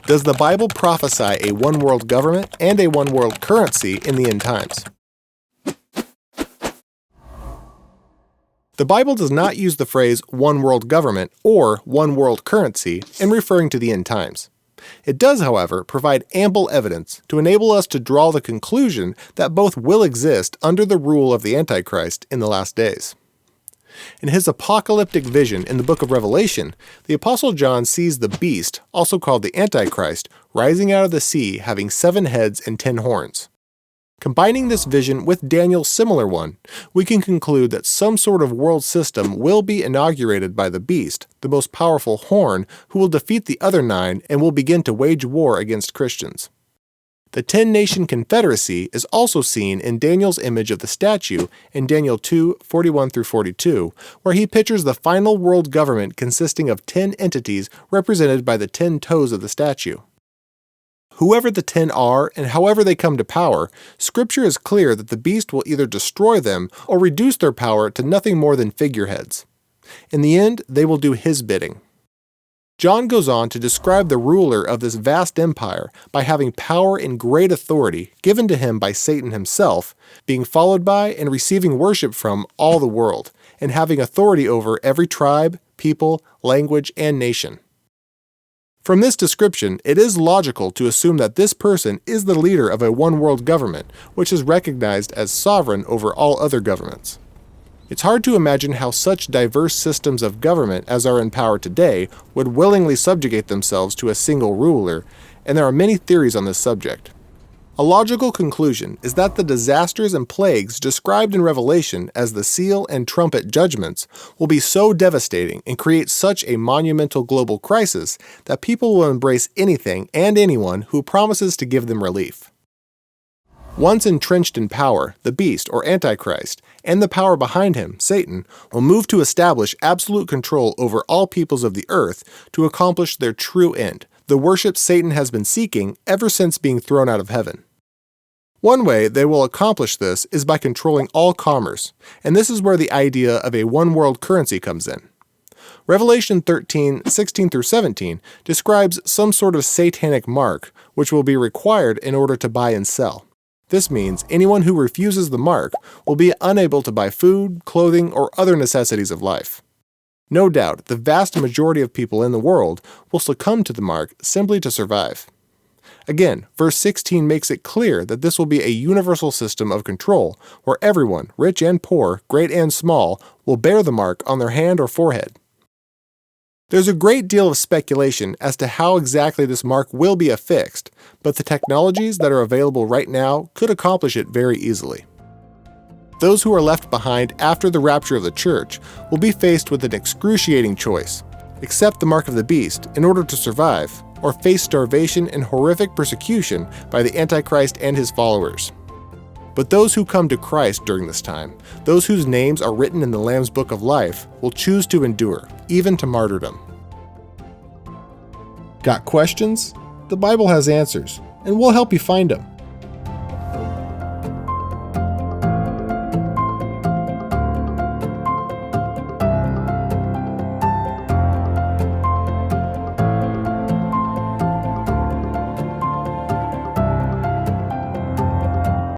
Does the Bible prophesy a one-world government and a one-world currency in the end times? The Bible does not use the phrase one-world government or one-world currency in referring to the end times. It does, however, provide ample evidence to enable us to draw the conclusion that both will exist under the rule of the Antichrist in the last days. In his apocalyptic vision in the book of Revelation, the Apostle John sees the beast, also called the Antichrist, rising out of the sea having 7 heads and 10 horns. Combining this vision with Daniel's similar one, we can conclude that some sort of world system will be inaugurated by the beast, the most powerful horn, who will defeat the other 9 and will begin to wage war against Christians. The 10-nation Confederacy is also seen in Daniel's image of the statue in Daniel 2:41-42, where he pictures the final world government consisting of 10 entities represented by the 10 toes of the statue. Whoever the 10 are and however they come to power, Scripture is clear that the beast will either destroy them or reduce their power to nothing more than figureheads. In the end, they will do his bidding. John goes on to describe the ruler of this vast empire by having power and great authority given to him by Satan himself, being followed by and receiving worship from all the world, and having authority over every tribe, people, language, and nation. From this description, it is logical to assume that this person is the leader of a one-world government, which is recognized as sovereign over all other governments. It's hard to imagine how such diverse systems of government as are in power today would willingly subjugate themselves to a single ruler, and there are many theories on this subject. A logical conclusion is that the disasters and plagues described in Revelation as the seal and trumpet judgments will be so devastating and create such a monumental global crisis that people will embrace anything and anyone who promises to give them relief. Once entrenched in power, the beast, or Antichrist, and the power behind him, Satan, will move to establish absolute control over all peoples of the earth to accomplish their true end, the worship Satan has been seeking ever since being thrown out of heaven. One way they will accomplish this is by controlling all commerce, and this is where the idea of a one-world currency comes in. Revelation 13:16-17 describes some sort of satanic mark which will be required in order to buy and sell. This means anyone who refuses the mark will be unable to buy food, clothing, or other necessities of life. No doubt, the vast majority of people in the world will succumb to the mark simply to survive. Again, verse 16 makes it clear that this will be a universal system of control where everyone, rich and poor, great and small, will bear the mark on their hand or forehead. There's a great deal of speculation as to how exactly this mark will be affixed, but the technologies that are available right now could accomplish it very easily. Those who are left behind after the rapture of the church will be faced with an excruciating choice: accept the mark of the beast in order to survive, or face starvation and horrific persecution by the Antichrist and his followers. But those who come to Christ during this time, those whose names are written in the Lamb's Book of Life, will choose to endure, even to martyrdom. Got questions? The Bible has answers, and we'll help you find them.